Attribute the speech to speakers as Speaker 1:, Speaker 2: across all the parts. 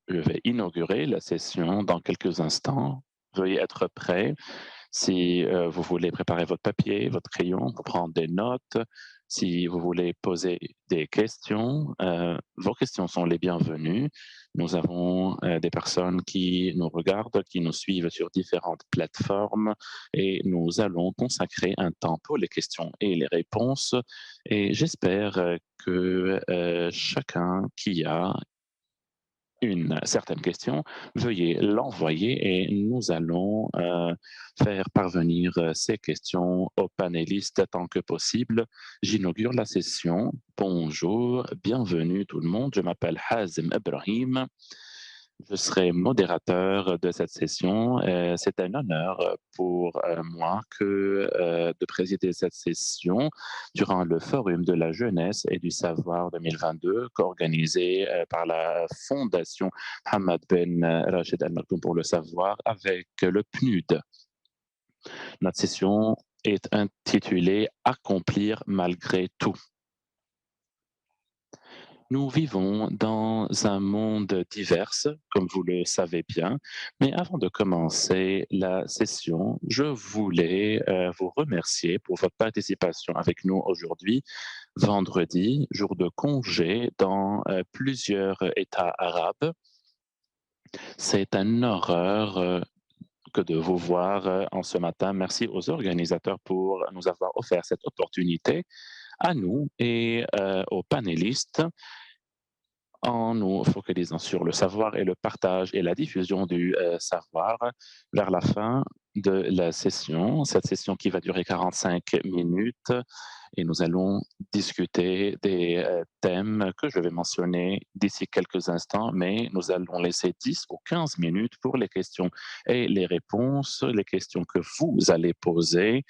Speaker 1: Je vais inaugurer la session dans quelques instants. Veuillez être prêts. Si vous voulez préparer votre papier, votre crayon pour prendre des notes, si vous voulez poser des questions, vos questions sont les bienvenues. Nous avons des personnes qui nous regardent, qui nous suivent sur différentes plateformes et nous allons consacrer un temps pour les questions et les réponses. Et j'espère que chacun qui a une certaine question, veuillez l'envoyer et nous allons faire parvenir ces questions aux panélistes tant que possible. J'inaugure la session. Bonjour, bienvenue tout le monde. Je m'appelle Hazem Ibrahim. Je serai modérateur de cette session. C'est un honneur pour moi de présider cette session durant le Forum de la jeunesse et du savoir 2022 organisé par la Fondation Hamad Ben Rachid Al Maktoum pour le savoir avec le PNUD. Notre session est intitulée Accomplir malgré tout. Nous vivons dans un monde divers, comme vous le savez bien, mais avant de commencer la session, je voulais vous remercier pour votre participation avec nous aujourd'hui, vendredi, jour de congé dans plusieurs États arabes. C'est un honneur que de vous voir en ce matin. Merci aux organisateurs pour nous avoir offert cette opportunité, à nous et aux panélistes, en nous focalisant sur le savoir et le partage et la diffusion du savoir vers la fin de la session, cette session qui va durer 45 minutes et nous allons discuter des thèmes que je vais mentionner d'ici quelques instants, mais nous allons laisser 10 ou 15 minutes pour les questions et les réponses, les questions que vous allez poser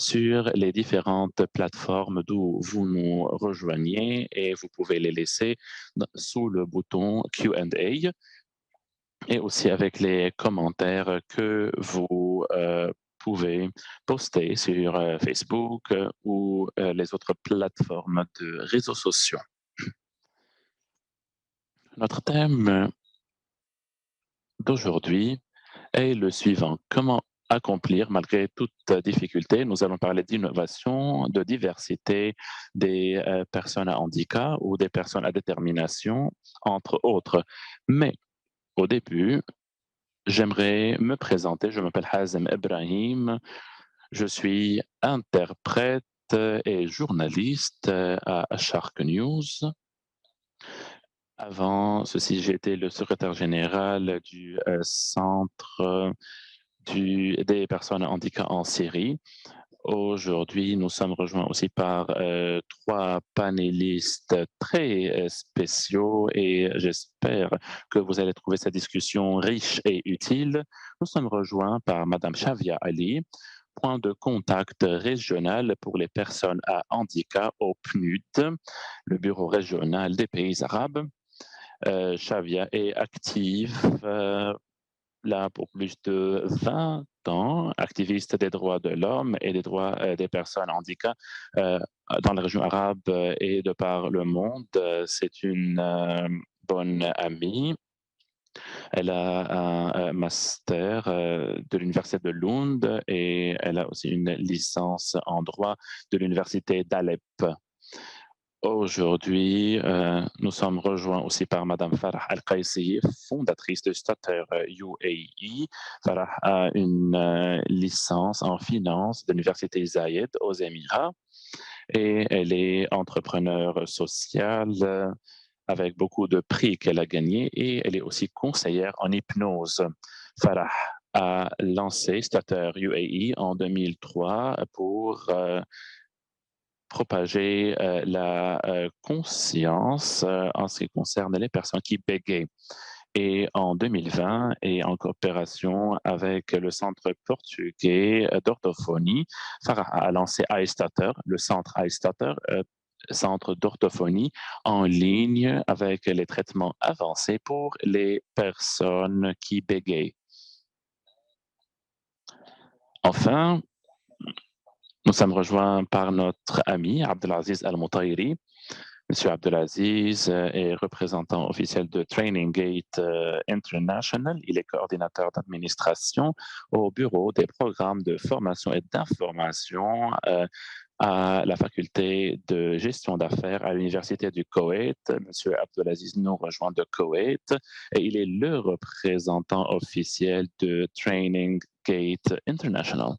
Speaker 1: sur les différentes plateformes d'où vous nous rejoignez et vous pouvez les laisser sous le bouton Q&A et aussi avec les commentaires que vous pouvez poster sur Facebook ou les autres plateformes de réseaux sociaux. Notre thème d'aujourd'hui est le suivant. Comment accomplir malgré toute difficulté? Nous allons parler d'innovation, de diversité des personnes à handicap ou des personnes à détermination, entre autres. Mais au début, j'aimerais me présenter. Je m'appelle Hazem Ibrahim. Je suis interprète et journaliste à Shark News. Avant ceci, j'étais le secrétaire général du centre des personnes handicapées en Syrie. Aujourd'hui, nous sommes rejoints aussi par trois panélistes très spéciaux et j'espère que vous allez trouver cette discussion riche et utile. Nous sommes rejoints par Madame Shavia Ali, point de contact régional pour les personnes à handicap au PNUD, le bureau régional des pays arabes. Shavia est active là pour plus de 20 ans, activiste des droits de l'homme et des droits des personnes handicapées dans la région arabe et de par le monde. C'est une bonne amie. Elle a un master de l'Université de Lund et elle a aussi une licence en droit de l'Université d'Alep. Aujourd'hui, nous sommes rejoints aussi par Madame Farah Al-Qaisi, fondatrice de Stutter UAE. Farah a une licence en finance de l'Université Zayed aux Émirats et elle est entrepreneure sociale avec beaucoup de prix qu'elle a gagnés et elle est aussi conseillère en hypnose. Farah a lancé Stutter UAE en 2003 pour propager la conscience en ce qui concerne les personnes qui bégayent. Et en 2020, et en coopération avec le Centre portugais d'orthophonie, Farah a lancé iStutter, le centre iStutter, centre d'orthophonie en ligne avec les traitements avancés pour les personnes qui bégayent. Enfin, nous sommes rejoints par notre ami Abdelaziz Al-Moutairi, Monsieur Abdelaziz est représentant officiel de Training Gate International. Il est coordinateur d'administration au bureau des programmes de formation et d'information à la faculté de gestion d'affaires à l'Université du Koweït. Monsieur Abdelaziz nous rejoint de Koweït et il est le représentant officiel de Training Gate International.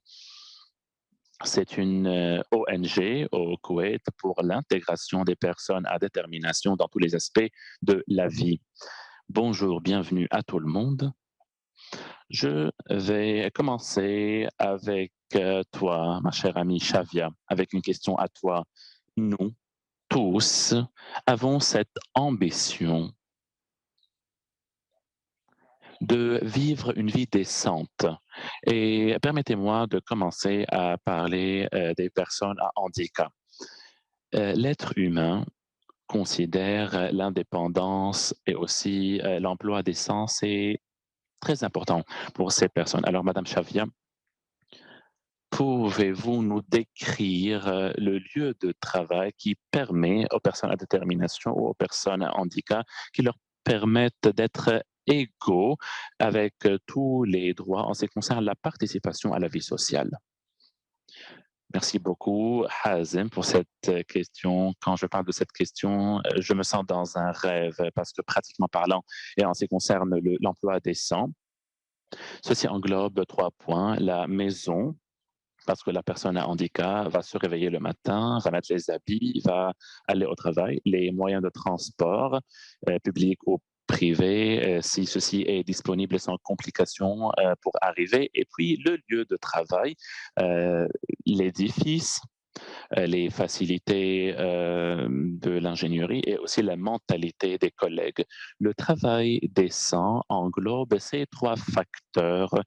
Speaker 1: C'est une ONG au Koweït pour l'intégration des personnes à détermination dans tous les aspects de la vie. Bonjour, bienvenue à tout le monde. Je vais commencer avec toi, ma chère amie Shavia, avec une question à toi. Nous, tous, avons cette ambition de vivre une vie décente. Et permettez-moi de commencer à parler des personnes à handicap. L'être humain considère l'indépendance et aussi l'emploi décent, c'est très important pour ces personnes. Alors, Madame Chavia, pouvez-vous nous décrire le lieu de travail qui permet aux personnes à détermination ou aux personnes à handicap, qui leur permettent d'être égaux avec tous les droits en ce qui concerne la participation à la vie sociale? Merci beaucoup, Hazem, pour cette question. Quand je parle de cette question, je me sens dans un rêve parce que pratiquement parlant, et en ce qui concerne l'emploi décent, ceci englobe 3 points. La maison, parce que la personne à handicap va se réveiller le matin, va mettre les habits, va aller au travail. Les moyens de transport, publics ou privés, si ceci est disponible sans complication pour arriver. Et puis le lieu de travail, l'édifice, les facilités de l'ingénierie et aussi la mentalité des collègues. Le travail décent englobe ces 3 facteurs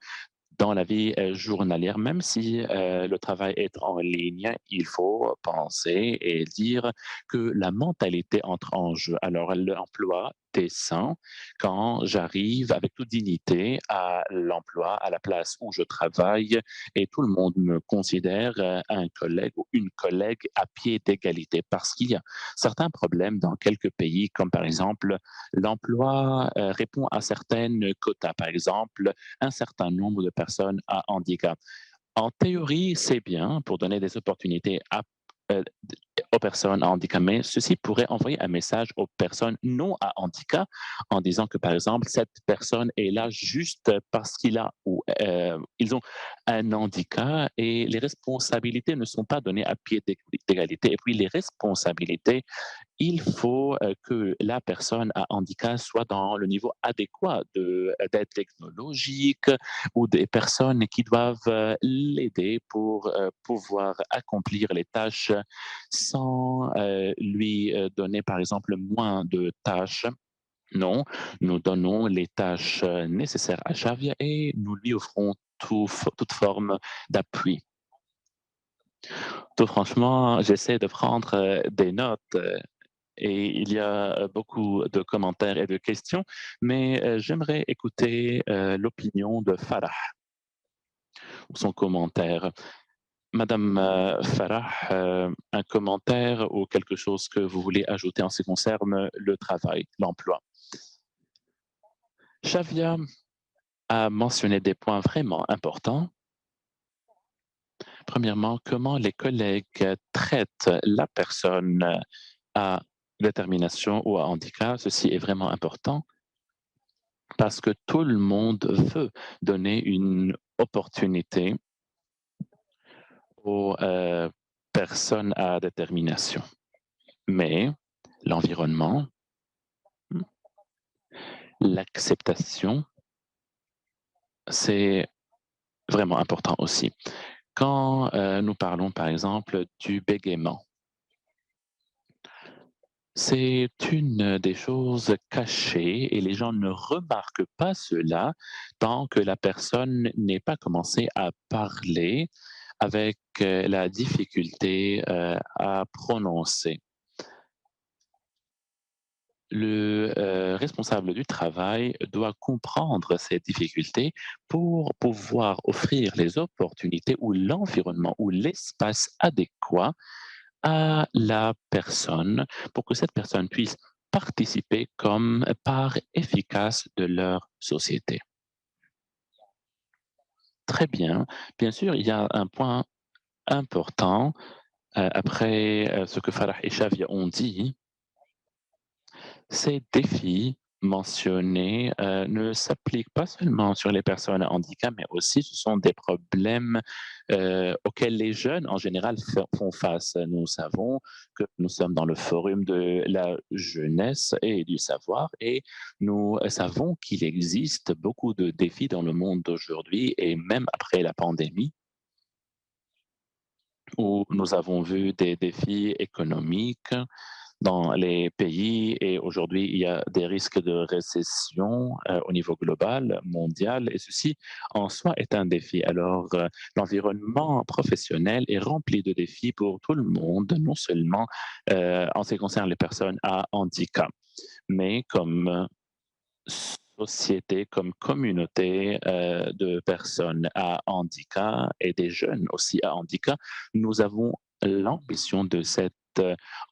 Speaker 1: dans la vie journalière, même si le travail est en ligne, il faut penser et dire que la mentalité entre en jeu. Alors, l'emploi décent, quand j'arrive avec toute dignité à l'emploi, à la place où je travaille, et tout le monde me considère un collègue ou une collègue à pied d'égalité, parce qu'il y a certains problèmes dans quelques pays, comme par exemple l'emploi répond à certaines quotas. Par exemple, un certain nombre de personnes à handicap. En théorie, c'est bien pour donner des opportunités euh, aux personnes à handicap, mais ceci pourrait envoyer un message aux personnes non à handicap en disant que, par exemple, cette personne est là juste parce qu'il a ou ils ont un handicap et les responsabilités ne sont pas données à pied d'égalité. Et puis, les responsabilités, il faut que la personne à handicap soit dans le niveau adéquat d'aide technologique ou des personnes qui doivent l'aider pour pouvoir accomplir les tâches sans lui donner, par exemple, moins de tâches. Non, nous donnons les tâches nécessaires à Javier et nous lui offrons toute forme d'appui. Tout franchement, j'essaie de prendre des notes et il y a beaucoup de commentaires et de questions, mais j'aimerais écouter l'opinion de Farah ou son commentaire. Madame Farah, un commentaire ou quelque chose que vous voulez ajouter en ce qui concerne le travail, l'emploi? Shavia a mentionné des points vraiment importants. Premièrement, comment les collègues traitent la personne à détermination ou à handicap. Ceci est vraiment important parce que tout le monde veut donner une opportunité aux personnes à détermination. Mais l'environnement, l'acceptation, c'est vraiment important aussi. Quand nous parlons, par exemple, du bégaiement, c'est une des choses cachées et les gens ne remarquent pas cela tant que la personne n'est pas commencé à parler avec la difficulté à prononcer. Le responsable du travail doit comprendre ces difficultés pour pouvoir offrir les opportunités ou l'environnement ou l'espace adéquat à la personne pour que cette personne puisse participer comme part efficace de leur société. Très bien. Bien sûr, il y a un point important après ce que Farah et Shavia ont dit. Ces défis mentionnés ne s'appliquent pas seulement sur les personnes à handicap, mais aussi ce sont des problèmes auxquels les jeunes en général font face. Nous savons que nous sommes dans le forum de la jeunesse et du savoir et nous savons qu'il existe beaucoup de défis dans le monde d'aujourd'hui et même après la pandémie où nous avons vu des défis économiques dans les pays et aujourd'hui, il y a des risques de récession au niveau global, mondial, et ceci en soi est un défi. Alors, l'environnement professionnel est rempli de défis pour tout le monde, non seulement en ce qui concerne les personnes à handicap, mais comme société, comme communauté de personnes à handicap et des jeunes aussi à handicap, nous avons l'ambition de cet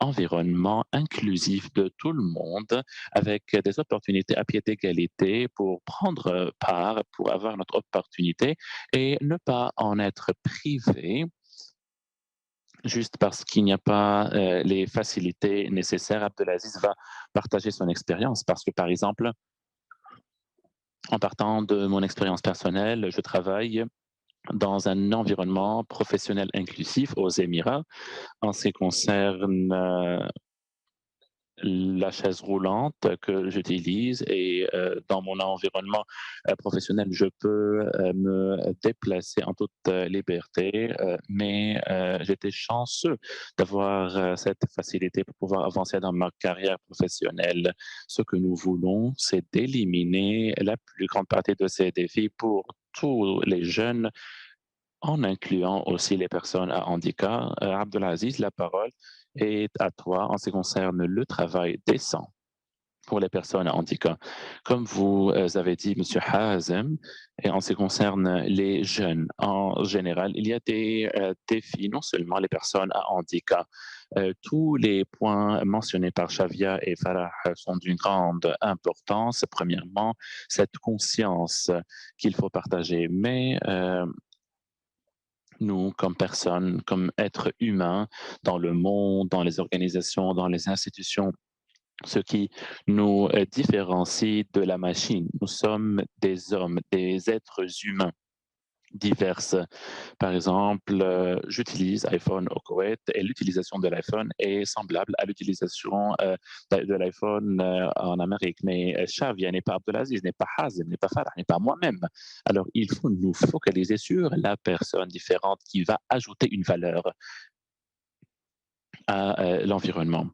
Speaker 1: environnement inclusif de tout le monde avec des opportunités à pied d'égalité pour prendre part, pour avoir notre opportunité et ne pas en être privé juste parce qu'il n'y a pas les facilités nécessaires. Abdelaziz va partager son expérience parce que, par exemple, en partant de mon expérience personnelle, je travaille dans un environnement professionnel inclusif aux Émirats en ce qui concerne la chaise roulante que j'utilise et dans mon environnement professionnel, je peux me déplacer en toute liberté, mais j'étais chanceux d'avoir cette facilité pour pouvoir avancer dans ma carrière professionnelle. Ce que nous voulons, c'est d'éliminer la plus grande partie de ces défis pour tous les jeunes en incluant aussi les personnes à handicap. Abdelaziz, la parole est à toi en ce qui concerne le travail décent pour les personnes à handicap. Comme vous avez dit, Monsieur Hazem, et en ce qui concerne les jeunes en général, il y a des défis, non seulement les personnes à handicap. Tous les points mentionnés par Shavia et Farah sont d'une grande importance. Premièrement, cette conscience qu'il faut partager, mais nous, comme personnes, comme êtres humains, dans le monde, dans les organisations, dans les institutions, ce qui nous différencie de la machine. Nous sommes des hommes, des êtres humains diverses. Par exemple, j'utilise iPhone au Koweït et l'utilisation de l'iPhone est semblable à l'utilisation de l'iPhone en Amérique. Mais Shavia n'est pas Abdelaziz, n'est pas Hazem, n'est pas Farah, n'est pas moi-même. Alors, il faut nous focaliser sur la personne différente qui va ajouter une valeur à l'environnement.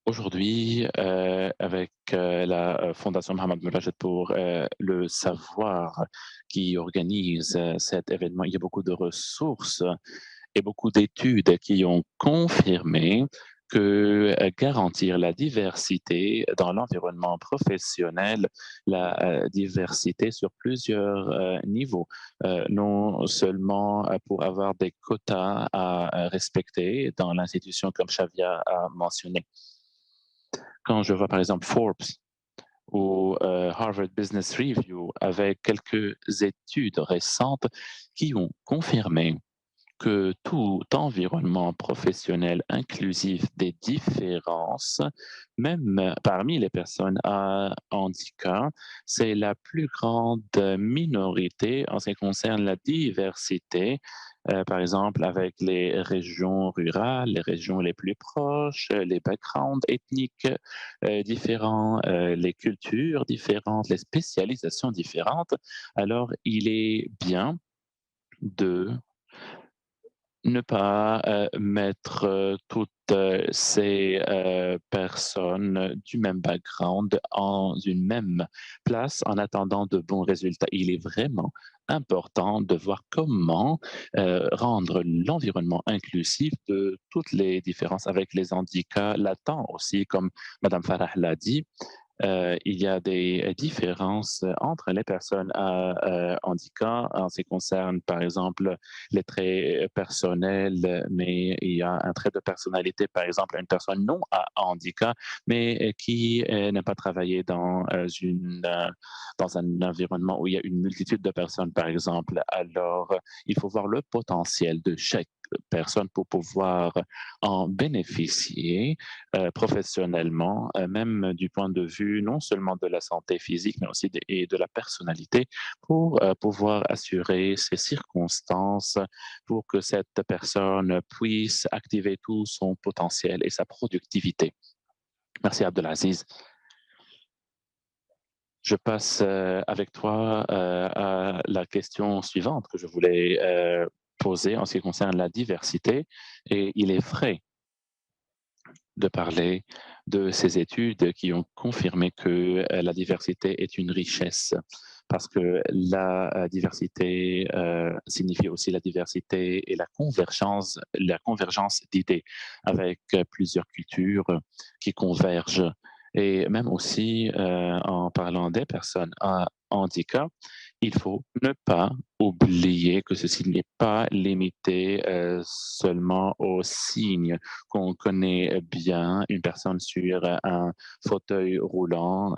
Speaker 1: Aujourd'hui, avec la Fondation Mohamed Mourajed pour le savoir qui organise cet événement, il y a beaucoup de ressources et beaucoup d'études qui ont confirmé que garantir la diversité dans l'environnement professionnel, la diversité sur plusieurs niveaux, non seulement pour avoir des quotas à respecter dans l'institution comme Xavier a mentionné. Quand je vois par exemple Forbes ou Harvard Business Review avec quelques études récentes qui ont confirmé que tout environnement professionnel inclusif des différences, même parmi les personnes à handicap, c'est la plus grande minorité en ce qui concerne la diversité. Par exemple, avec les régions rurales, les régions les plus proches, les backgrounds ethniques différents, les cultures différentes, les spécialisations différentes. Alors, il est bien de ne pas mettre toutes ces personnes du même background en une même place en attendant de bons résultats. Il est vraiment important de voir comment rendre l'environnement inclusif de toutes les différences avec les handicaps latents aussi, comme Madame Farah l'a dit. il y a des différences entre les personnes à handicap en ce qui concerne, par exemple, les traits personnels, mais il y a un trait de personnalité, par exemple, une personne non à handicap, mais qui n'a pas travaillé dans un environnement où il y a une multitude de personnes, par exemple. Alors, il faut voir le potentiel de chaque personne pour pouvoir en bénéficier professionnellement, même du point de vue non seulement de la santé physique, mais aussi et de la personnalité, pour pouvoir assurer ces circonstances pour que cette personne puisse activer tout son potentiel et sa productivité. Merci Abdelaziz. Je passe avec toi à la question suivante que je voulais poser en ce qui concerne la diversité. Et il est vrai de parler de ces études qui ont confirmé que la diversité est une richesse, parce que la diversité signifie aussi la diversité et la convergence d'idées avec plusieurs cultures qui convergent. Et même aussi, en parlant des personnes à handicap, il faut ne pas oublier que ceci n'est pas limité seulement aux signes qu'on connaît bien, une personne sur un fauteuil roulant.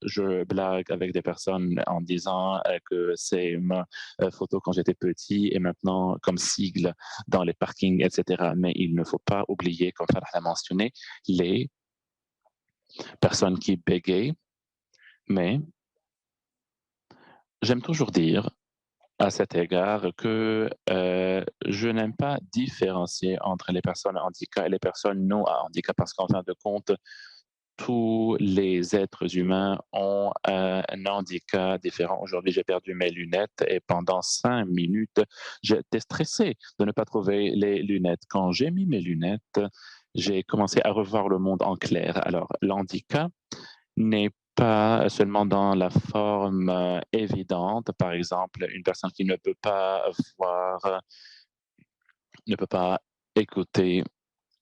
Speaker 1: Je blague avec des personnes en disant que c'est ma photo quand j'étais petit et maintenant comme sigle dans les parkings, etc. Mais il ne faut pas oublier, comme Farah l'a mentionné, les personnes qui bégayent, mais j'aime toujours dire à cet égard que je n'aime pas différencier entre les personnes à handicap et les personnes non à handicap parce qu'en fin de compte, tous les êtres humains ont un handicap différent. Aujourd'hui, j'ai perdu mes lunettes et pendant 5 minutes, j'étais stressé de ne pas trouver les lunettes. Quand j'ai mis mes lunettes, j'ai commencé à revoir le monde en clair. Alors, l'handicap n'est pas seulement dans la forme évidente. Par exemple, une personne qui ne peut pas voir, ne peut pas écouter,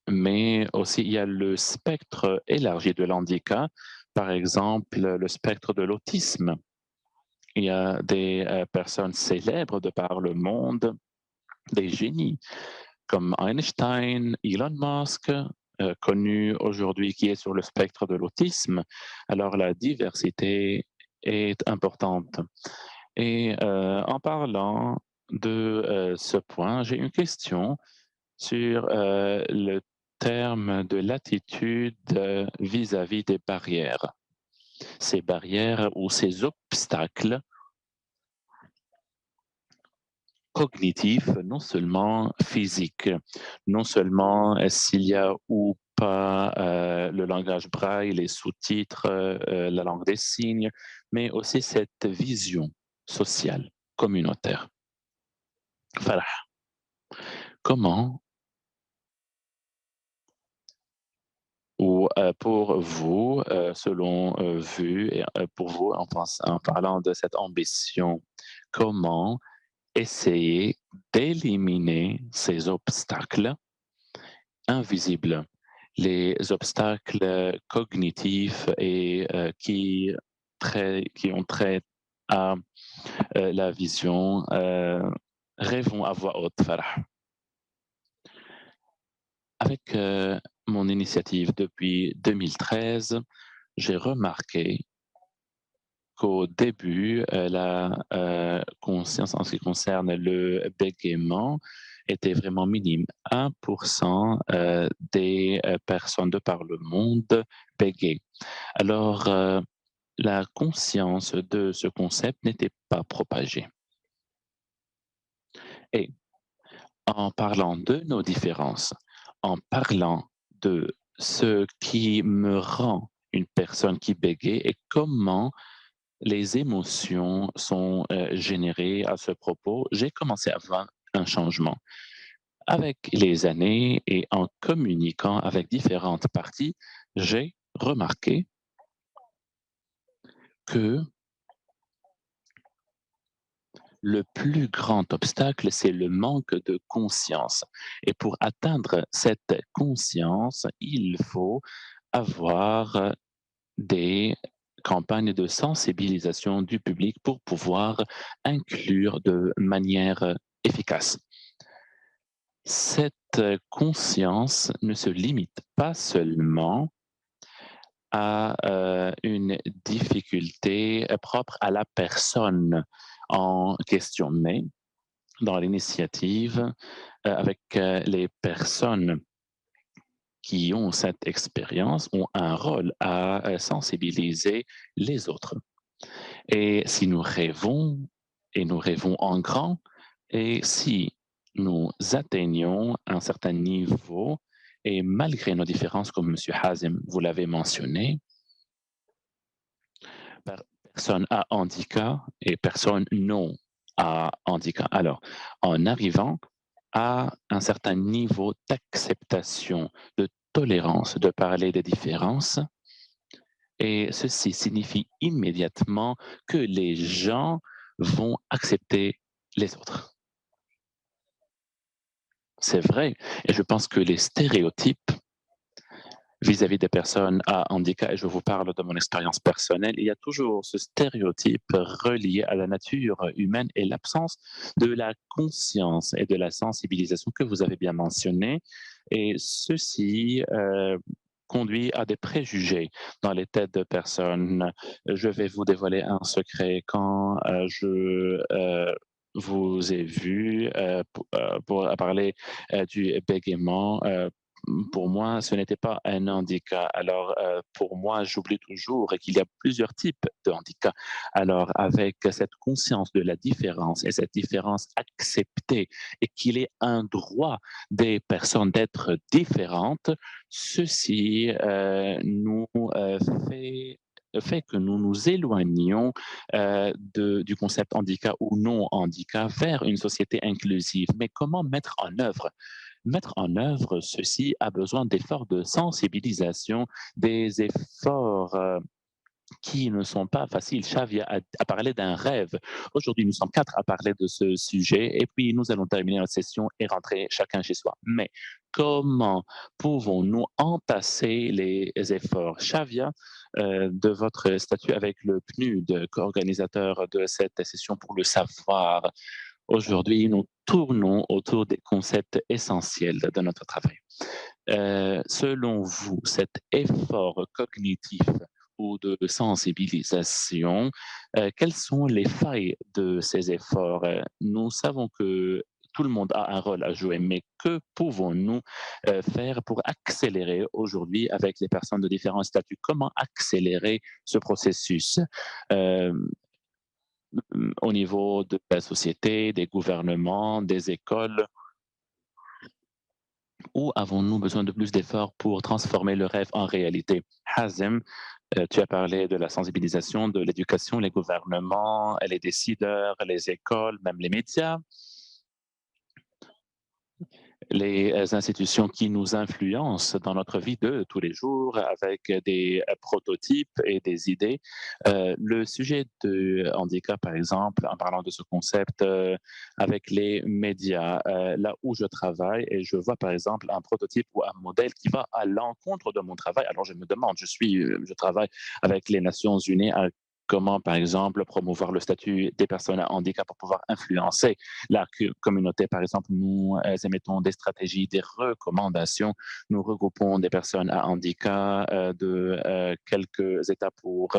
Speaker 1: mais aussi il y a le spectre élargi de l'handicap, par exemple le spectre de l'autisme. Il y a des personnes célèbres de par le monde, des génies comme Einstein, Elon Musk, connu aujourd'hui qui est sur le spectre de l'autisme. Alors la diversité est importante. Et en parlant de ce point, j'ai une question sur le terme de l'attitude vis-à-vis des barrières. Ces barrières ou ces obstacles cognitifs, non seulement physiques, non seulement s'il y a ou pas le langage braille, les sous-titres, la langue des signes, mais aussi cette vision sociale, communautaire. Farah, comment ou pour vous, selon vous et pour vous, en parlant de cette ambition, comment essayer d'éliminer ces obstacles invisibles, les obstacles cognitifs et qui ont trait à la vision. Rêvons à voix haute, Farah. Avec mon initiative depuis 2013, j'ai remarqué qu'au début, la conscience en ce qui concerne le bégaiement était vraiment minime. 1% des personnes de par le monde bégayent. Alors, la conscience de ce concept n'était pas propagée. Et en parlant de nos différences, en parlant de ce qui me rend une personne qui bégaye et comment les émotions sont générées à ce propos, j'ai commencé à voir un changement. Avec les années et en communiquant avec différentes parties, j'ai remarqué que le plus grand obstacle, c'est le manque de conscience. Et pour atteindre cette conscience, il faut avoir des campagne de sensibilisation du public pour pouvoir inclure de manière efficace. Cette conscience ne se limite pas seulement à une difficulté propre à la personne en question, mais dans l'initiative, avec les personnes qui ont cette expérience ont un rôle à sensibiliser les autres. Et si nous rêvons, et nous rêvons en grand, et si nous atteignons un certain niveau, et malgré nos différences, comme M. Hazem, vous l'avez mentionné, personne à handicap et personne non à handicap. Alors, en arrivant à un certain niveau d'acceptation, de tolérance, de parler des différences, et ceci signifie immédiatement que les gens vont accepter les autres. C'est vrai, et je pense que les stéréotypes vis-à-vis des personnes à handicap, et je vous parle de mon expérience personnelle, il y a toujours ce stéréotype relié à la nature humaine et l'absence de la conscience et de la sensibilisation que vous avez bien mentionné. Et ceci conduit à des préjugés dans les têtes de personnes. Je vais vous dévoiler un secret. Quand je vous ai vu pour parler du bégaiement, pour moi, ce n'était pas un handicap. Alors, pour moi, j'oublie toujours qu'il y a plusieurs types de handicap. Alors, avec cette conscience de la différence et cette différence acceptée et qu'il est un droit des personnes d'être différentes, ceci nous fait que nous nous éloignons du concept handicap ou non handicap vers une société inclusive. Mais comment mettre en œuvre ceci a besoin d'efforts de sensibilisation, des efforts qui ne sont pas faciles. Xavier a parlé d'un rêve. Aujourd'hui, nous sommes quatre à parler de ce sujet et puis nous allons terminer notre session et rentrer chacun chez soi. Mais comment pouvons-nous entasser les efforts? Xavier, de votre statut avec le PNUD, co-organisateur de cette session pour le savoir, aujourd'hui, nous tournons autour des concepts essentiels de notre travail. Selon vous, cet effort cognitif ou de sensibilisation, quelles sont les failles de ces efforts? Nous savons que tout le monde a un rôle à jouer, mais que pouvons-nous faire pour accélérer aujourd'hui avec les personnes de différents statuts? Comment accélérer ce processus au niveau de la société, des gouvernements, des écoles? Ou avons-nous besoin de plus d'efforts pour transformer le rêve en réalité? Hazem, tu as parlé de la sensibilisation, de l'éducation, les gouvernements, les décideurs, les écoles, même les médias, les institutions qui nous influencent dans notre vie de tous les jours avec des prototypes et des idées. Le sujet de handicap, par exemple, en parlant de ce concept avec les médias, là où je travaille et je vois par exemple un prototype ou un modèle qui va à l'encontre de mon travail. Alors je me demande, je travaille avec les Nations Unies à comment, par exemple, promouvoir le statut des personnes à handicap pour pouvoir influencer la communauté. Par exemple, nous émettons des stratégies, des recommandations. Nous regroupons des personnes à handicap de quelques États pour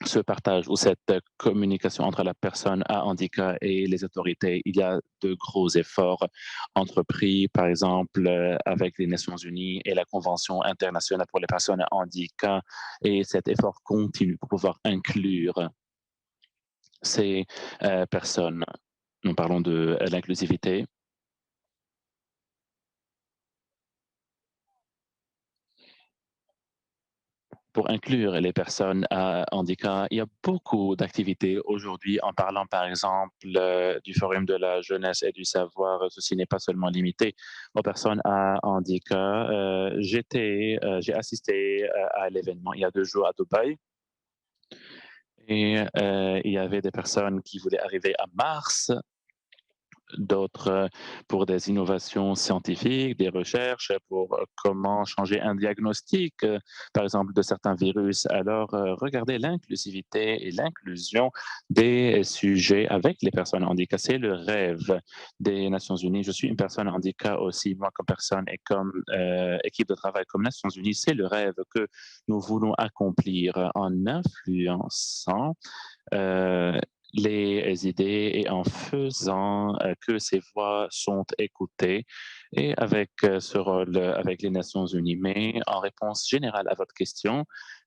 Speaker 1: ce partage ou cette communication entre la personne à handicap et les autorités. Il y a de gros efforts entrepris, par exemple, avec les Nations Unies et la Convention internationale pour les personnes à handicap, et cet effort continue pour pouvoir inclure ces personnes. Nous parlons de l'inclusivité. Pour inclure les personnes à handicap, il y a beaucoup d'activités aujourd'hui en parlant par exemple du Forum de la jeunesse et du savoir. Ceci n'est pas seulement limité aux personnes à handicap. J'ai assisté à l'événement il y a 2 jours à Dubaï et il y avait des personnes qui voulaient arriver à Mars d'autres pour des innovations scientifiques, des recherches pour comment changer un diagnostic, par exemple, de certains virus. Alors, regardez l'inclusivité et l'inclusion des sujets avec les personnes handicapées. C'est le rêve des Nations Unies. Je suis une personne handicapée aussi, moi comme personne et comme équipe de travail comme Nations Unies. C'est le rêve que nous voulons accomplir en influençant euh, les idées et en faisant que ces voix sont écoutées et avec ce rôle avec les Nations Unies. Mais en réponse générale à votre question,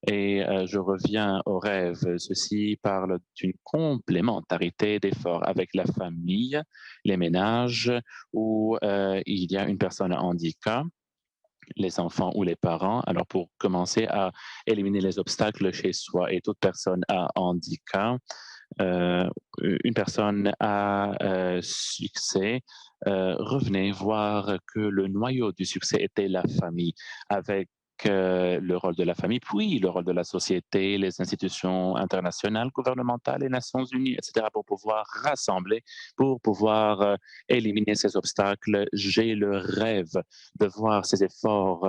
Speaker 1: et je reviens au rêve, ceci parle d'une complémentarité d'efforts avec la famille, les ménages où il y a une personne à handicap, les enfants ou les parents. Alors, pour commencer à éliminer les obstacles chez soi et toute personne à handicap, euh, une personne à succès, revenez voir que le noyau du succès était la famille, avec le rôle de la famille, puis le rôle de la société, les institutions internationales, gouvernementales, les Nations Unies, etc., pour pouvoir rassembler, pour pouvoir éliminer ces obstacles. J'ai le rêve de voir ces efforts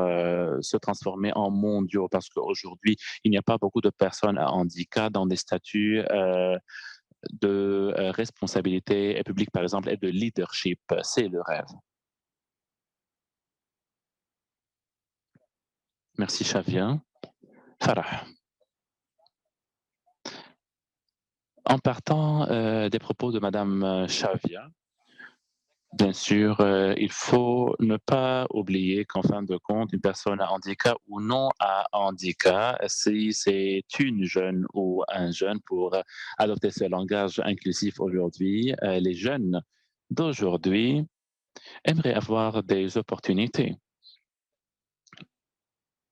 Speaker 1: se transformer en mondiaux parce qu'aujourd'hui, il n'y a pas beaucoup de personnes à handicap dans des statuts de responsabilité publique, par exemple, et de leadership. C'est le rêve. Merci, Xavier. Farah. En partant des propos de Madame Xavier, bien sûr, il faut ne pas oublier qu'en fin de compte, une personne à handicap ou non à handicap, si c'est une jeune ou un jeune pour adopter ce langage inclusif aujourd'hui, les jeunes d'aujourd'hui aimeraient avoir des opportunités.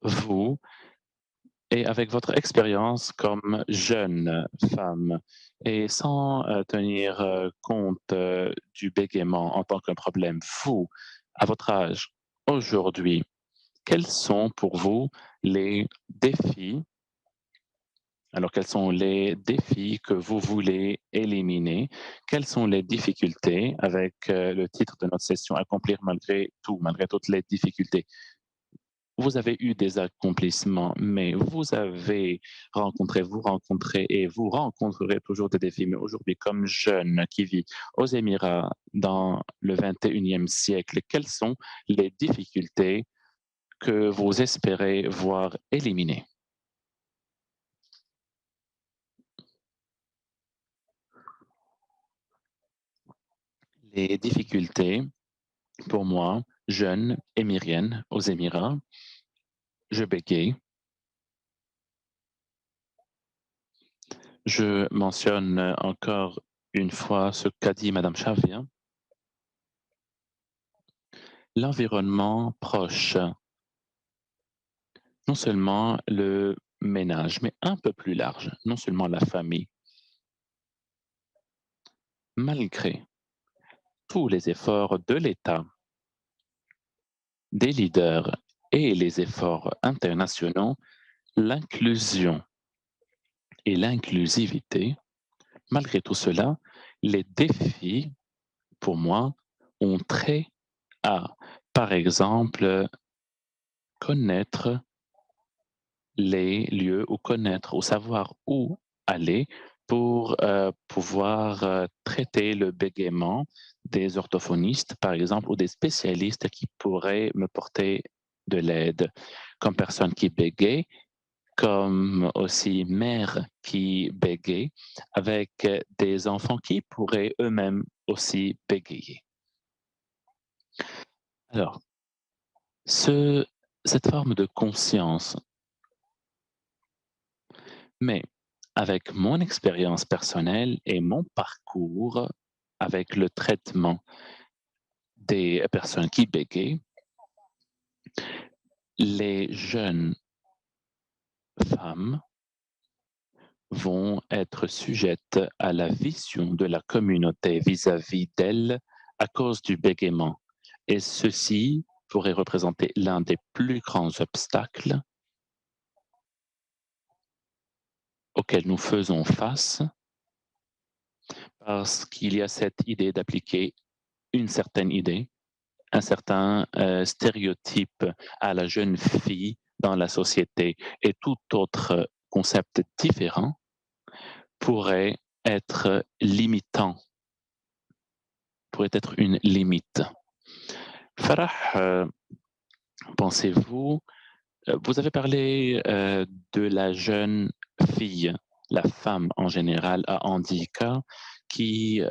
Speaker 1: Vous, et avec votre expérience comme jeune femme, et sans tenir compte du bégaiement en tant qu'un problème, vous, à votre âge, aujourd'hui, quels sont pour vous les défis? Alors, quels sont les défis que vous voulez éliminer? Quelles sont les difficultés avec le titre de notre session Accomplir malgré tout, malgré toutes les difficultés? Vous avez eu des accomplissements, mais vous rencontrez et vous rencontrerez toujours des défis. Mais aujourd'hui, comme jeune qui vit aux Émirats dans le 21e siècle, quelles sont les difficultés que vous espérez voir éliminées? Les difficultés, pour moi, jeune émirienne aux Émirats, je bégaye. Je mentionne encore une fois ce qu'a dit Madame Chavia. L'environnement proche, non seulement le ménage, mais un peu plus large, non seulement la famille. Malgré tous les efforts de l'État, des leaders et les efforts internationaux, l'inclusion et l'inclusivité, malgré tout cela, les défis, pour moi, ont trait à, par exemple, connaître les lieux ou connaître ou savoir où aller pour pouvoir traiter le bégaiement des orthophonistes, par exemple, ou des spécialistes qui pourraient me porter de l'aide, comme personne qui bégaye, comme aussi mère qui bégaye, avec des enfants qui pourraient eux-mêmes aussi bégayer. Alors, ce, cette forme de conscience, mais avec mon expérience personnelle et mon parcours avec le traitement des personnes qui bégayent, les jeunes femmes vont être sujettes à la vision de la communauté vis-à-vis d'elles à cause du bégaiement. Et ceci pourrait représenter l'un des plus grands obstacles auxquels nous faisons face parce qu'il y a cette idée d'appliquer une certaine idée, un certain stéréotype à la jeune fille dans la société et tout autre concept différent pourrait être limitant, pourrait être une limite. Farah, pensez-vous, vous avez parlé de la jeune fille, la femme en général à handicap, qui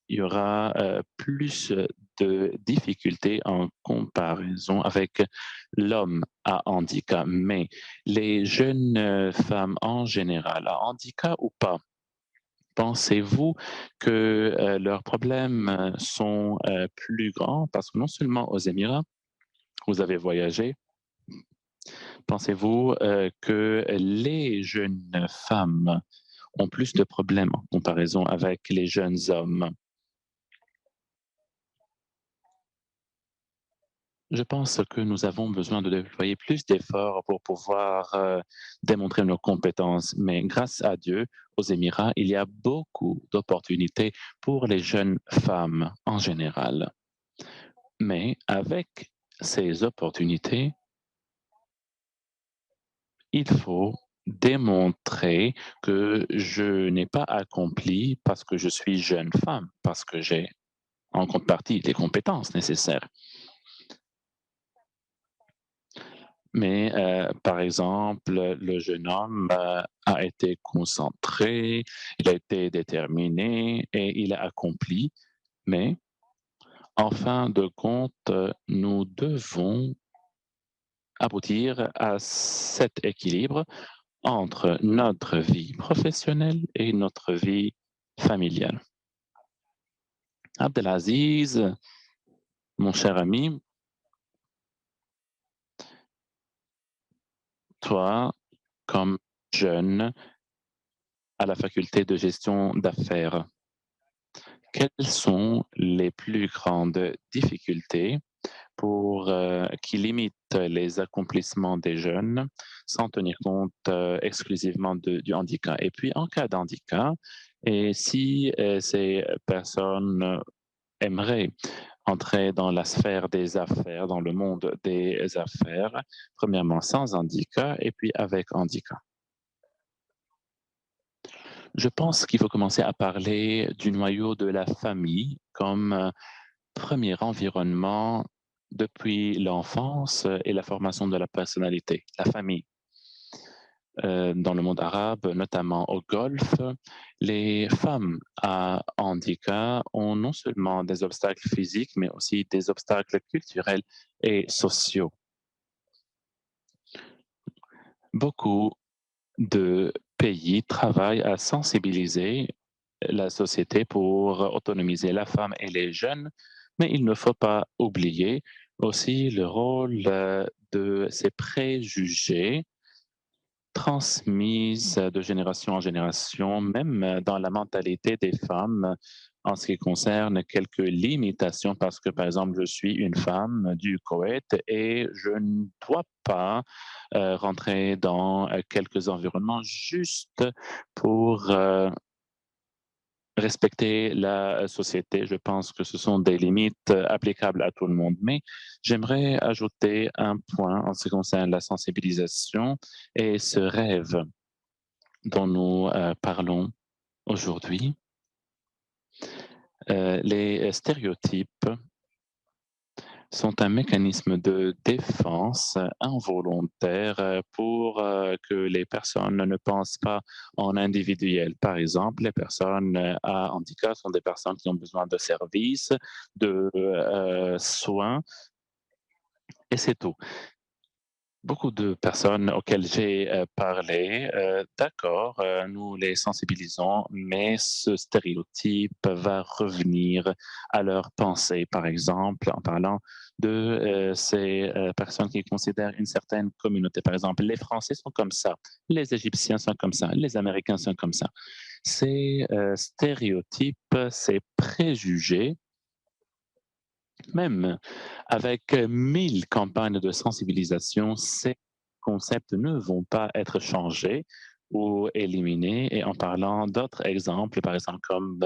Speaker 1: y aura plus de difficultés en comparaison avec l'homme à handicap. Mais les jeunes femmes en général, à handicap ou pas, pensez-vous que leurs problèmes sont plus grands? Parce que non seulement aux Émirats, vous avez voyagé, pensez-vous que les jeunes femmes ont plus de problèmes en comparaison avec les jeunes hommes? Je pense que nous avons besoin de déployer plus d'efforts pour pouvoir démontrer nos compétences. Mais grâce à Dieu, aux Émirats, il y a beaucoup d'opportunités pour les jeunes femmes en général. Mais avec ces opportunités, il faut démontrer que je n'ai pas accompli parce que je suis jeune femme, parce que j'ai en contrepartie les compétences nécessaires. Mais par exemple, le jeune homme a été concentré, il a été déterminé et il a accompli. Mais en fin de compte, nous devons aboutir à cet équilibre entre notre vie professionnelle et notre vie familiale. Abdelaziz, mon cher ami, toi, comme jeune à la faculté de gestion d'affaires, quelles sont les plus grandes difficultés pour qui limitent les accomplissements des jeunes sans tenir compte exclusivement du handicap? Et puis, en cas d'handicap, et si ces personnes aimeraient entrer dans la sphère des affaires, dans le monde des affaires, premièrement sans handicap et puis avec handicap. Je pense qu'il faut commencer à parler du noyau de la famille comme premier environnement depuis l'enfance et la formation de la personnalité, la famille. Dans le monde arabe, notamment au Golfe, les femmes à handicap ont non seulement des obstacles physiques, mais aussi des obstacles culturels et sociaux. Beaucoup de pays travaillent à sensibiliser la société pour autonomiser la femme et les jeunes, mais il ne faut pas oublier aussi le rôle de ces préjugés transmises de génération en génération, même dans la mentalité des femmes en ce qui concerne quelques limitations, parce que, par exemple, je suis une femme du Koweït et je ne dois pas rentrer dans quelques environnements juste pour respecter la société. Je pense que ce sont des limites applicables à tout le monde. Mais j'aimerais ajouter un point en ce qui concerne la sensibilisation et ce rêve dont nous parlons aujourd'hui. Les stéréotypes sont un mécanisme de défense involontaire pour que les personnes ne pensent pas en individuel. Par exemple, les personnes à handicap sont des personnes qui ont besoin de services, de soins, et c'est tout. Beaucoup de personnes auxquelles j'ai parlé, d'accord, nous les sensibilisons, mais ce stéréotype va revenir à leur pensée. Par exemple, en parlant de ces personnes qui considèrent une certaine communauté. Par exemple, les Français sont comme ça, les Égyptiens sont comme ça, les Américains sont comme ça. Ces stéréotypes, ces préjugés, même avec 1000 campagnes de sensibilisation, ces concepts ne vont pas être changés ou éliminés. Et en parlant d'autres exemples, par exemple comme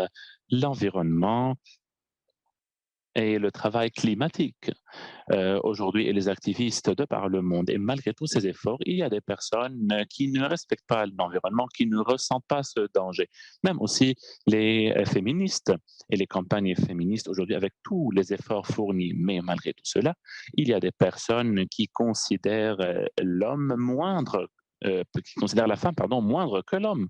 Speaker 1: l'environnement, et le travail climatique aujourd'hui et les activistes de par le monde. Et malgré tous ces efforts, il y a des personnes qui ne respectent pas l'environnement, qui ne ressentent pas ce danger. Même aussi les féministes et les campagnes féministes aujourd'hui avec tous les efforts fournis. Mais malgré tout cela, il y a des personnes qui considèrent l'homme moindre, qui considèrent la femme, pardon, moindre que l'homme.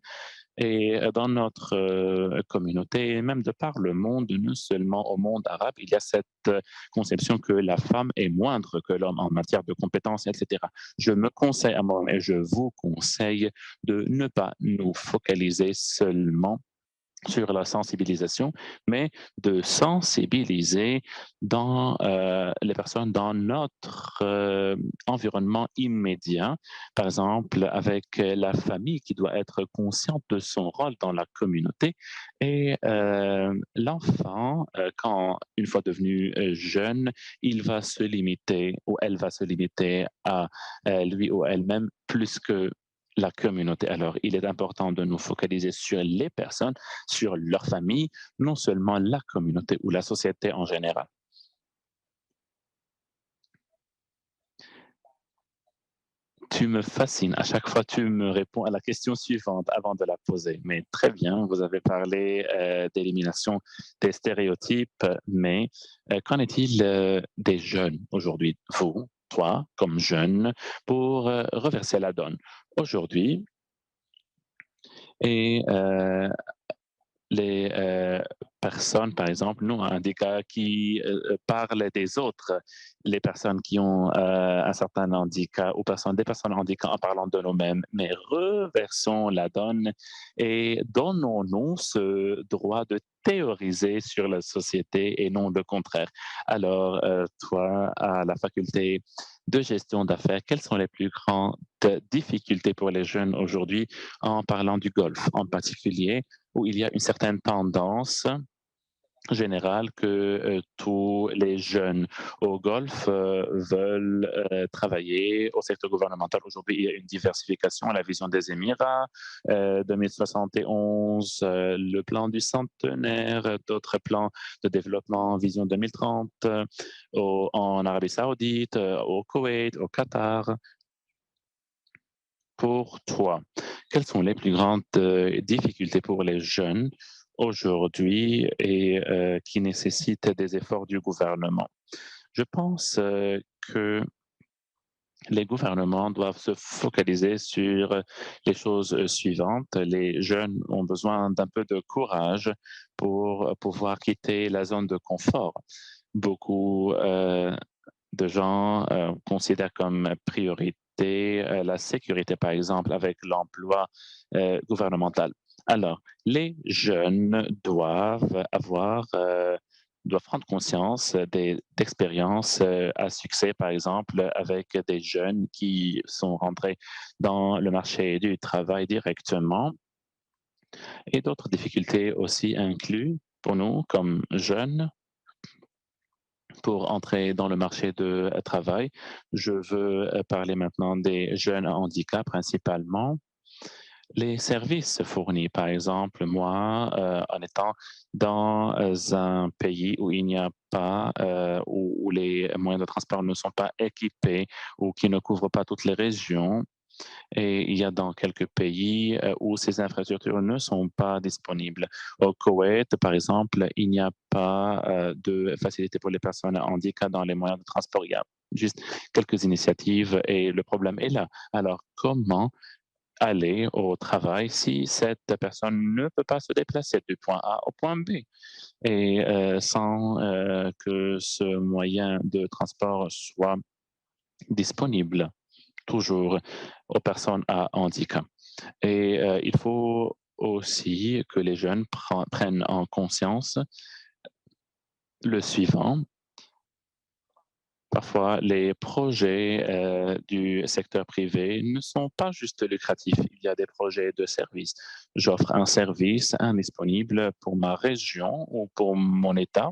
Speaker 1: Et dans notre communauté, même de par le monde, non seulement au monde arabe, il y a cette conception que la femme est moindre que l'homme en matière de compétences, etc. Je me conseille à moi-même et je vous conseille de ne pas nous focaliser seulement sur la sensibilisation, mais de sensibiliser dans les personnes dans notre environnement immédiat, par exemple avec la famille qui doit être consciente de son rôle dans la communauté et l'enfant, quand une fois devenu jeune, il va se limiter ou elle va se limiter à lui ou elle-même plus que la communauté. Alors, il est important de nous focaliser sur les personnes, sur leur famille, non seulement la communauté ou la société en général. Tu me fascines. À chaque fois, tu me réponds à la question suivante avant de la poser. Mais très bien, vous avez parlé d'élimination des stéréotypes, mais qu'en est-il des jeunes aujourd'hui, vous, toi, comme jeune, pour reverser la donne? Aujourd'hui, et les personnes, par exemple, nous, un des cas qui parlent des autres, les personnes qui ont un certain handicap ou des personnes handicapées en parlant de nous-mêmes, mais reversons la donne et donnons-nous ce droit de théoriser sur la société et non le contraire. Alors, toi, à la faculté de gestion d'affaires, quelles sont les plus grandes difficultés pour les jeunes aujourd'hui en parlant du golf en particulier? Où il y a une certaine tendance générale que tous les jeunes au Golfe veulent travailler au secteur gouvernemental. Aujourd'hui, il y a une diversification à la vision des Émirats, 2071, le plan du centenaire, d'autres plans de développement, vision 2030, en Arabie Saoudite, au Koweït, au Qatar. Pour toi, quelles sont les plus grandes difficultés pour les jeunes aujourd'hui et qui nécessitent des efforts du gouvernement? Je pense que les gouvernements doivent se focaliser sur les choses suivantes. Les jeunes ont besoin d'un peu de courage pour pouvoir quitter la zone de confort. Beaucoup de gens considèrent comme priorité la sécurité, par exemple, avec l'emploi gouvernemental. Alors, les jeunes doivent prendre conscience d'expériences à succès, par exemple, avec des jeunes qui sont rentrés dans le marché du travail directement. Et d'autres difficultés aussi incluent pour nous comme jeunes pour entrer dans le marché de travail. Je veux parler maintenant des jeunes à handicap principalement. Les services fournis, par exemple, moi, en étant dans un pays où il n'y a pas, où les moyens de transport ne sont pas équipés ou qui ne couvrent pas toutes les régions, et il y a dans quelques pays où ces infrastructures ne sont pas disponibles. Au Koweït, par exemple, il n'y a pas de facilité pour les personnes à handicap dans les moyens de transport. Il y a juste quelques initiatives et le problème est là. Alors, comment aller au travail si cette personne ne peut pas se déplacer du point A au point B et sans que ce moyen de transport soit disponible toujours aux personnes à handicap. Et il faut aussi que les jeunes prennent en conscience le suivant. Parfois, les projets du secteur privé ne sont pas juste lucratifs. Il y a des projets de service. J'offre un service indisponible pour ma région ou pour mon État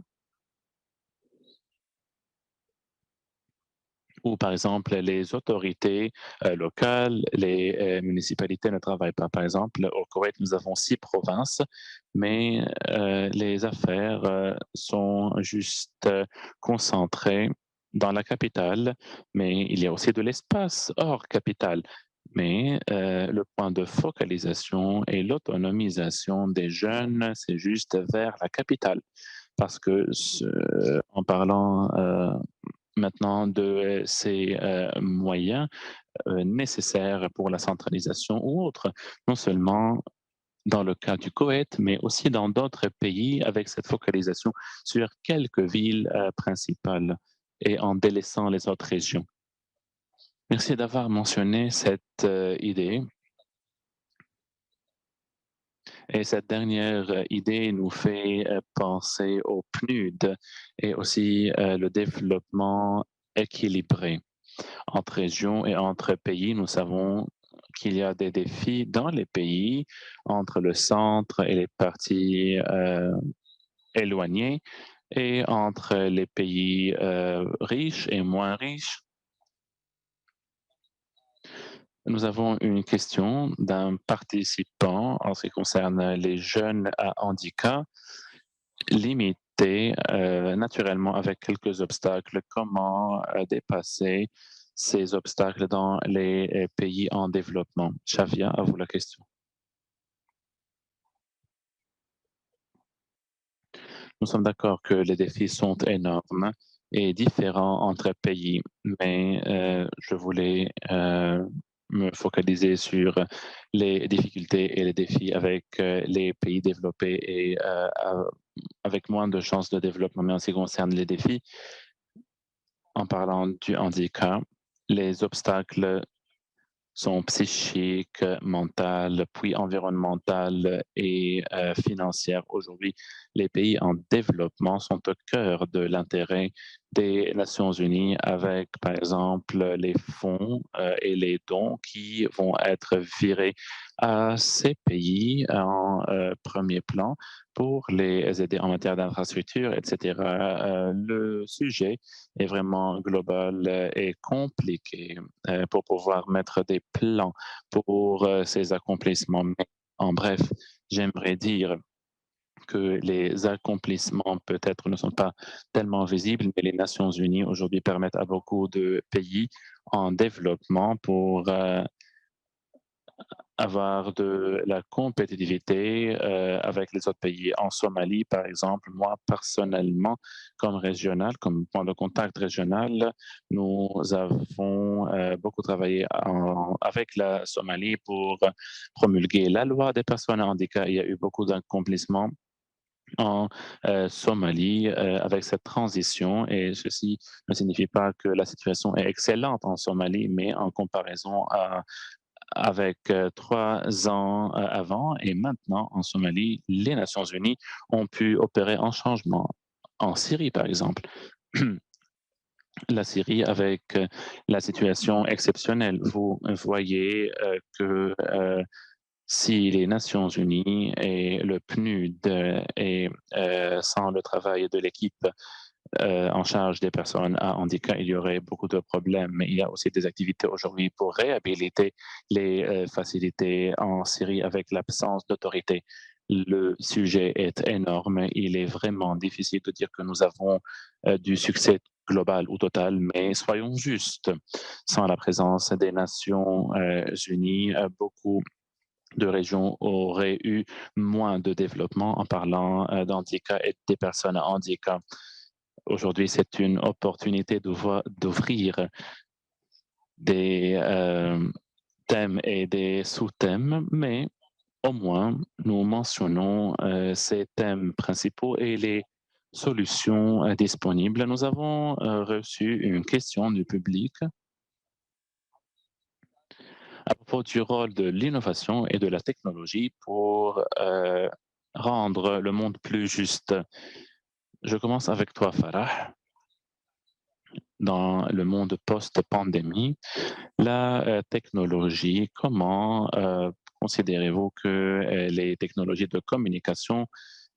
Speaker 1: où, par exemple, les autorités locales, les municipalités ne travaillent pas. Par exemple, au Koweït, nous avons 6 provinces, mais les affaires sont juste concentrées dans la capitale, mais il y a aussi de l'espace hors capitale. Mais le point de focalisation et l'autonomisation des jeunes, c'est juste vers la capitale. Parce que en parlant maintenant de ces moyens nécessaires pour la centralisation ou autres, non seulement dans le cas du Koweït, mais aussi dans d'autres pays avec cette focalisation sur quelques villes principales et en délaissant les autres régions. Merci d'avoir mentionné cette idée. Et cette dernière idée nous fait penser au PNUD et aussi le développement équilibré entre régions et entre pays. Nous savons qu'il y a des défis dans les pays entre le centre et les parties éloignées et entre les pays riches et moins riches. Nous avons une question d'un participant en ce qui concerne les jeunes à handicap limités naturellement avec quelques obstacles. Comment dépasser ces obstacles dans les pays en développement? Xavier, à vous la question. Nous sommes d'accord que les défis sont énormes et différents entre pays, mais je voulais me focaliser sur les difficultés et les défis avec les pays développés et avec moins de chances de développement. Mais en ce qui concerne les défis, en parlant du handicap, les obstacles sont psychiques, mentales, puis environnementales et financières. Aujourd'hui, les pays en développement sont au cœur de l'intérêt des Nations Unies avec, par exemple, les fonds et les dons qui vont être virés à ces pays en premier plan pour les aider en matière d'infrastructure, etc. Le sujet est vraiment global et compliqué pour pouvoir mettre des plans pour ces accomplissements. Mais en bref, j'aimerais dire que les accomplissements peut-être ne sont pas tellement visibles, mais les Nations Unies aujourd'hui permettent à beaucoup de pays en développement pour avoir de la compétitivité avec les autres pays. En Somalie, par exemple, moi personnellement, comme régional, comme point de contact régional, nous avons beaucoup travaillé avec la Somalie pour promulguer la loi des personnes à handicap. Il y a eu beaucoup d'accomplissements en Somalie avec cette transition et ceci ne signifie pas que la situation est excellente en Somalie, mais en comparaison avec 3 ans avant et maintenant en Somalie, les Nations Unies ont pu opérer un changement. En Syrie, par exemple, la Syrie avec la situation exceptionnelle, vous voyez que si les Nations Unies et le PNUD et sans le travail de l'équipe en charge des personnes à handicap, il y aurait beaucoup de problèmes. Mais il y a aussi des activités aujourd'hui pour réhabiliter les facilités en Syrie avec l'absence d'autorité. Le sujet est énorme. Il est vraiment difficile de dire que nous avons du succès global ou total, mais soyons justes. Sans la présence des Nations Unies, beaucoup de régions auraient eu moins de développement en parlant d'handicap et des personnes à handicap. Aujourd'hui, c'est une opportunité d'ouvrir des thèmes et des sous-thèmes, mais au moins, nous mentionnons ces thèmes principaux et les solutions disponibles. Nous avons reçu une question du public à propos du rôle de l'innovation et de la technologie pour rendre le monde plus juste. Je commence avec toi, Farah. Dans le monde post-pandémie, la technologie, comment considérez-vous que les technologies de communication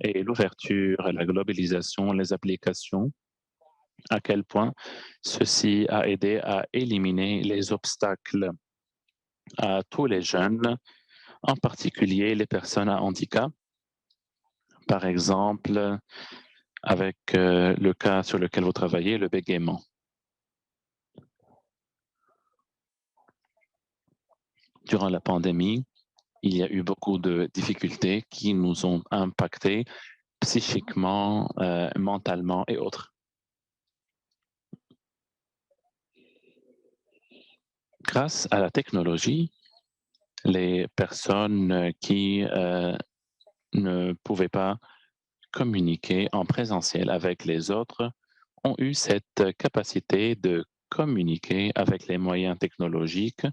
Speaker 1: et l'ouverture, la globalisation, les applications à quel point ceci a aidé à éliminer les obstacles à tous les jeunes, en particulier les personnes à handicap. Par exemple, avec le cas sur lequel vous travaillez, le bégaiement. Durant la pandémie, il y a eu beaucoup de difficultés qui nous ont impactés psychiquement, mentalement et autres. Grâce à la technologie, les personnes qui ne pouvaient pas communiquer en présentiel avec les autres ont eu cette capacité de communiquer avec les moyens technologiques.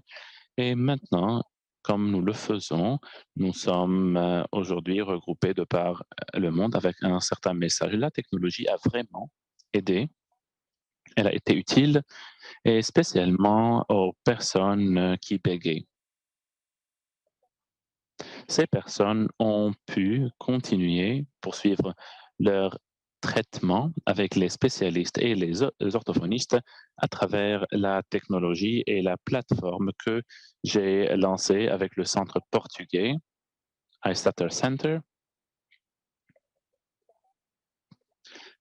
Speaker 1: Et maintenant, comme nous le faisons, nous sommes aujourd'hui regroupés de par le monde avec un certain message. La technologie a vraiment aidé, elle a été utile, et spécialement aux personnes qui bégayent. Ces personnes ont pu continuer, poursuivre leur traitement avec les spécialistes et les orthophonistes à travers la technologie et la plateforme que j'ai lancée avec le centre portugais iStutter Center.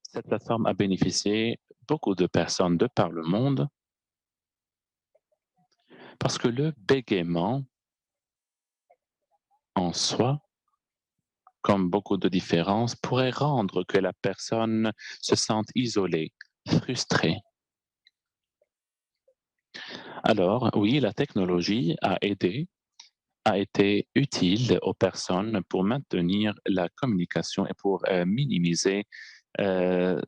Speaker 1: Cette plateforme a bénéficié beaucoup de personnes de par le monde parce que le bégaiement en soi, comme beaucoup de différences, pourrait rendre que la personne se sente isolée, frustrée. Alors, oui, la technologie a aidé, a été utile aux personnes pour maintenir la communication et pour minimiser euh,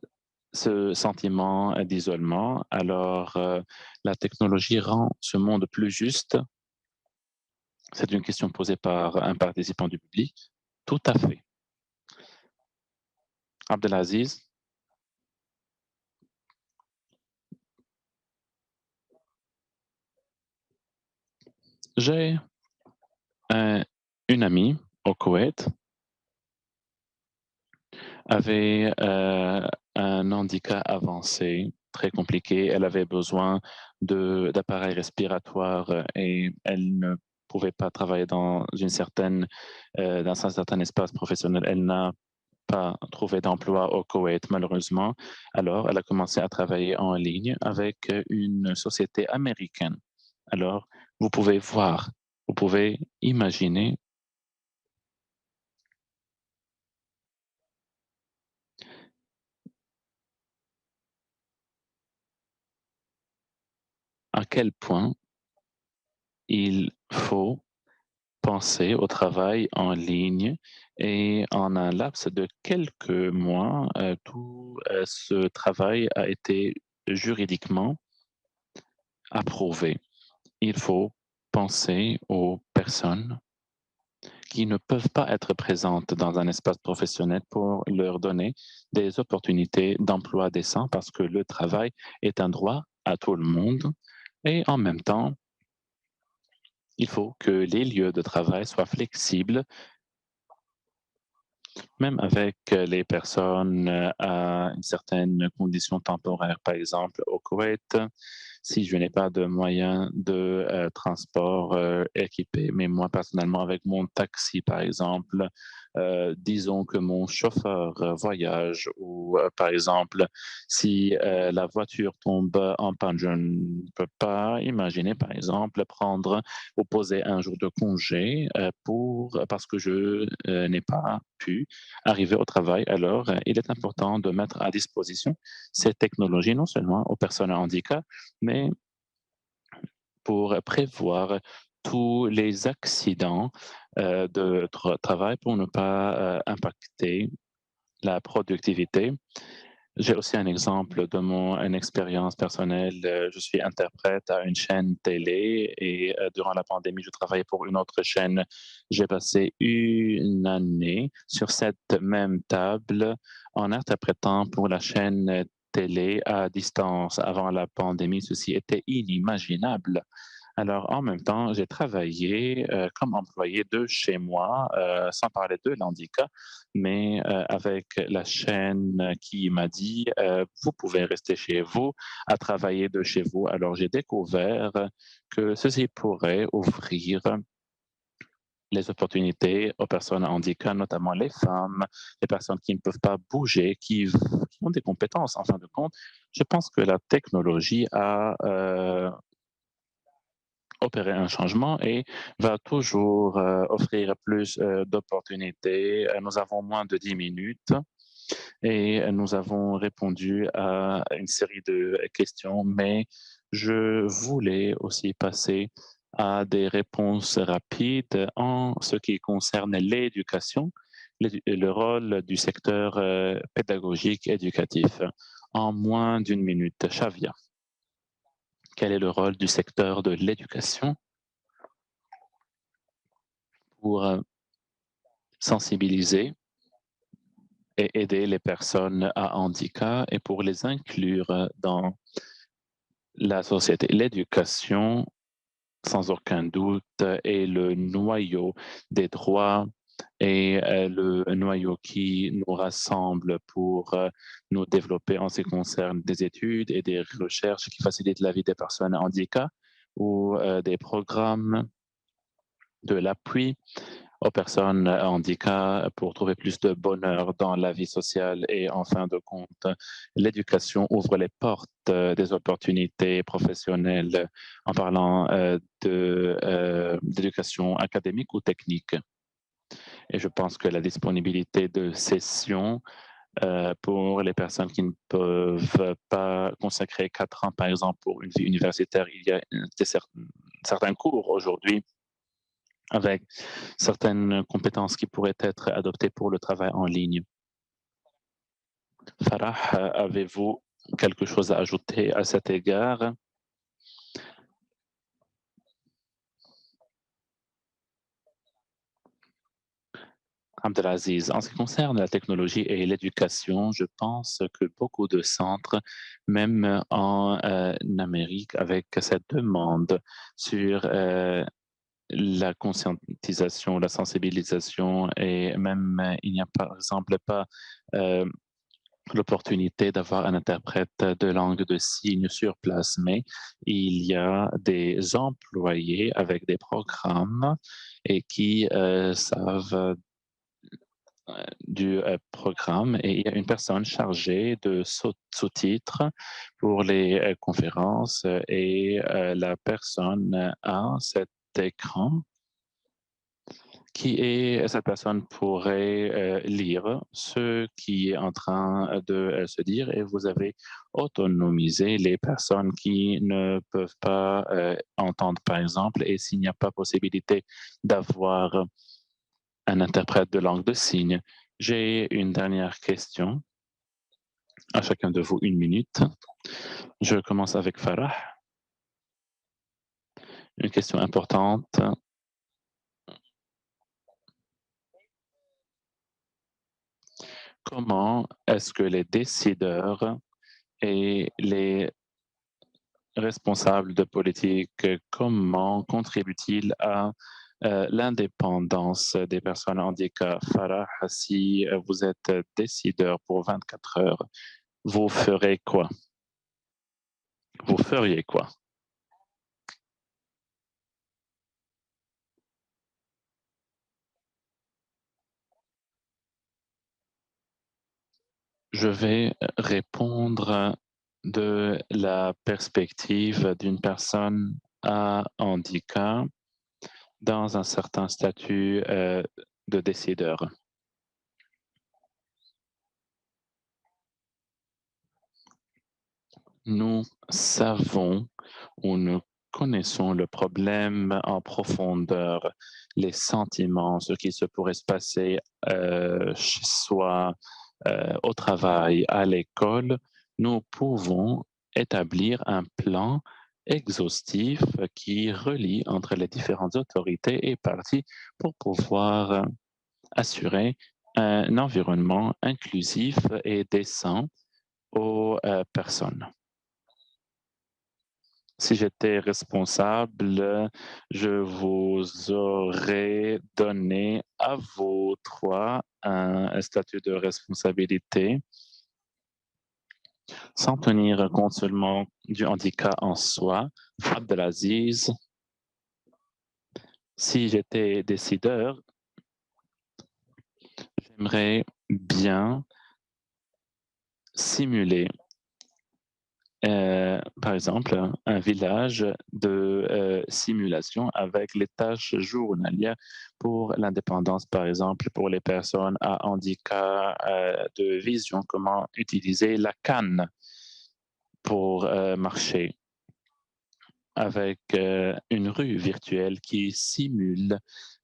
Speaker 1: ce sentiment d'isolement. Alors, la technologie rend ce monde plus juste. C'est une question posée par un participant du public. Tout à fait. Abdelaziz, j'ai un- une amie au Koweït avait un handicap avancé, très compliqué. Elle avait besoin d'appareils respiratoires et elle ne pouvait pas travailler dans un certain espace professionnel. Elle n'a pas trouvé d'emploi au Koweït, malheureusement. Alors, elle a commencé à travailler en ligne avec une société américaine. Alors, vous pouvez voir, vous pouvez imaginer à quel point il faut penser au travail en ligne et en un laps de quelques mois, tout ce travail a été juridiquement approuvé. Il faut penser aux personnes qui ne peuvent pas être présentes dans un espace professionnel pour leur donner des opportunités d'emploi décent parce que le travail est un droit à tout le monde et en même temps, il faut que les lieux de travail soient flexibles même avec les personnes à une certaine condition temporaire. Par exemple, au Koweït, si je n'ai pas de moyens de transport équipé, mais moi personnellement avec mon taxi, par exemple, disons que mon chauffeur voyage ou par exemple, si la voiture tombe en panne, je ne peux pas imaginer, par exemple, prendre ou poser un jour de congé parce que je n'ai pas pu arriver au travail. Alors, il est important de mettre à disposition ces technologies, non seulement aux personnes à handicap, mais pour prévoir tous les accidents de travail pour ne pas impacter la productivité. J'ai aussi un exemple de une expérience personnelle. Je suis interprète à une chaîne télé et durant la pandémie, je travaillais pour une autre chaîne. J'ai passé une année sur cette même table en interprétant pour la chaîne télé à distance. Avant la pandémie, ceci était inimaginable. Alors, en même temps, j'ai travaillé comme employé de chez moi, sans parler de l'handicap, mais avec la chaîne qui m'a dit, vous pouvez rester chez vous, à travailler de chez vous. Alors, j'ai découvert que ceci pourrait ouvrir les opportunités aux personnes handicapées, notamment les femmes, les personnes qui ne peuvent pas bouger, qui ont des compétences. En fin de compte, je pense que la technologie a opéré un changement et va toujours offrir plus d'opportunités. Nous avons moins de 10 minutes et nous avons répondu à une série de questions, mais je voulais aussi passer à des réponses rapides en ce qui concerne l'éducation, le rôle du secteur pédagogique éducatif. En moins d'une minute, Xavier, quel est le rôle du secteur de l'éducation pour sensibiliser et aider les personnes à handicap et pour les inclure dans la société? L'éducation, sans aucun doute, est le noyau des droits et le noyau qui nous rassemble pour nous développer en ce qui concerne des études et des recherches qui facilitent la vie des personnes handicapées ou des programmes de l'appui aux personnes à handicap pour trouver plus de bonheur dans la vie sociale. Et en fin de compte, l'éducation ouvre les portes des opportunités professionnelles en parlant d'éducation académique ou technique. Et je pense que la disponibilité de sessions pour les personnes qui ne peuvent pas consacrer 4 ans, par exemple, pour une vie universitaire, il y a certains cours aujourd'hui avec certaines compétences qui pourraient être adoptées pour le travail en ligne. Farah, avez-vous quelque chose à ajouter à cet égard? Abdelaziz, en ce qui concerne la technologie et l'éducation, je pense que beaucoup de centres, même en Amérique, avec cette demande sur la conscientisation, la sensibilisation et même il n'y a par exemple pas euh, l'opportunité d'avoir un interprète de langue de signes sur place, mais il y a des employés avec des programmes et qui savent du programme et il y a une personne chargée de sous-titres pour les conférences et la personne a cet écran qui est cette personne pourrait lire ce qui est en train de se dire et vous avez autonomisé les personnes qui ne peuvent pas entendre, par exemple, et s'il n'y a pas possibilité d'avoir un interprète de langue de signes. J'ai une dernière question. À chacun de vous, une minute. Je commence avec Farah. Une question importante. Comment est-ce que les décideurs et les responsables de politique, comment contribue-t-il à l'indépendance des personnes handicapées? Farah, si vous êtes décideur pour 24 heures, vous ferez quoi? Vous feriez quoi? Je vais répondre de la perspective d'une personne à handicap dans un certain statut de décideur. Nous savons ou nous connaissons le problème en profondeur, les sentiments, ce qui se pourrait se passer chez soi, au travail, à l'école. Nous pouvons établir un plan exhaustif qui relie entre les différentes autorités et parties pour pouvoir assurer un environnement inclusif et décent aux personnes. Si j'étais responsable, je vous aurais donné à vous 3 un statut de responsabilité sans tenir compte seulement du handicap en soi. Abdelaziz, si j'étais décideur, j'aimerais bien simuler, par exemple, un village de, simulation avec les tâches journalières pour l'indépendance, par exemple, pour les personnes à handicap, de vision, comment utiliser la canne pour, marcher avec, une rue virtuelle qui simule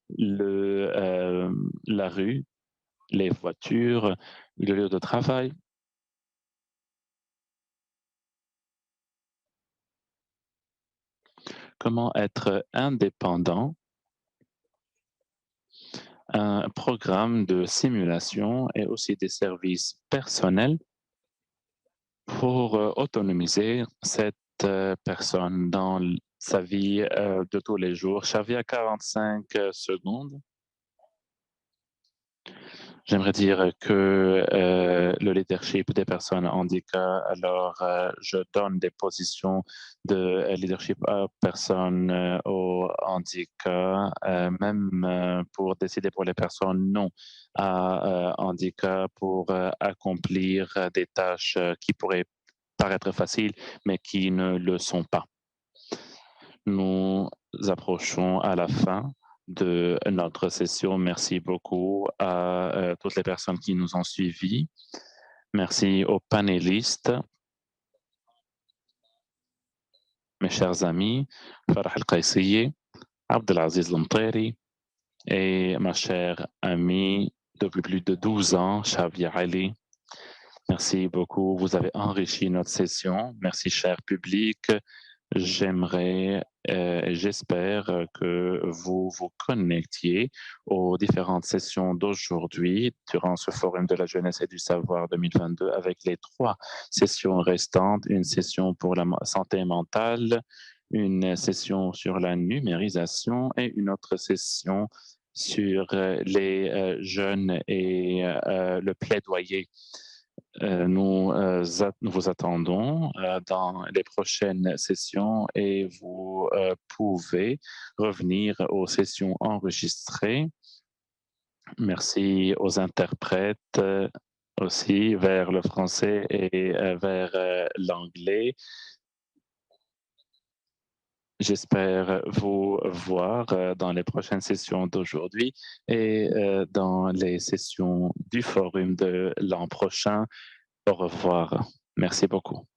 Speaker 1: la rue, les voitures, le lieu de travail. Comment être indépendant, un programme de simulation et aussi des services personnels pour, autonomiser cette, personne dans sa vie, de tous les jours. Xavier, 45 secondes. J'aimerais dire que, le leadership des personnes handicap, alors, je donne des positions de leadership aux personnes, au handicap, même, pour décider pour les personnes non à, handicap pour, accomplir, des tâches, qui pourraient paraître faciles, mais qui ne le sont pas. Nous approchons à la fin de notre session. Merci beaucoup à toutes les personnes qui nous ont suivis. Merci aux panélistes, mes chers amis, Farah El-Qaïsiye, Abdelaziz Lamteri et ma chère amie depuis plus de 12 ans, Shavia Ali. Merci beaucoup. Vous avez enrichi notre session. Merci, cher public. J'aimerais, j'espère que vous vous connectiez aux différentes sessions d'aujourd'hui durant ce Forum de la jeunesse et du savoir 2022 avec les 3 sessions restantes, une session pour la santé mentale, une session sur la numérisation et une autre session sur les jeunes et le plaidoyer. Nous vous attendons dans les prochaines sessions et vous pouvez revenir aux sessions enregistrées. Merci aux interprètes aussi vers le français et vers l'anglais. J'espère vous voir dans les prochaines sessions d'aujourd'hui et dans les sessions du forum de l'an prochain. Au revoir. Merci beaucoup.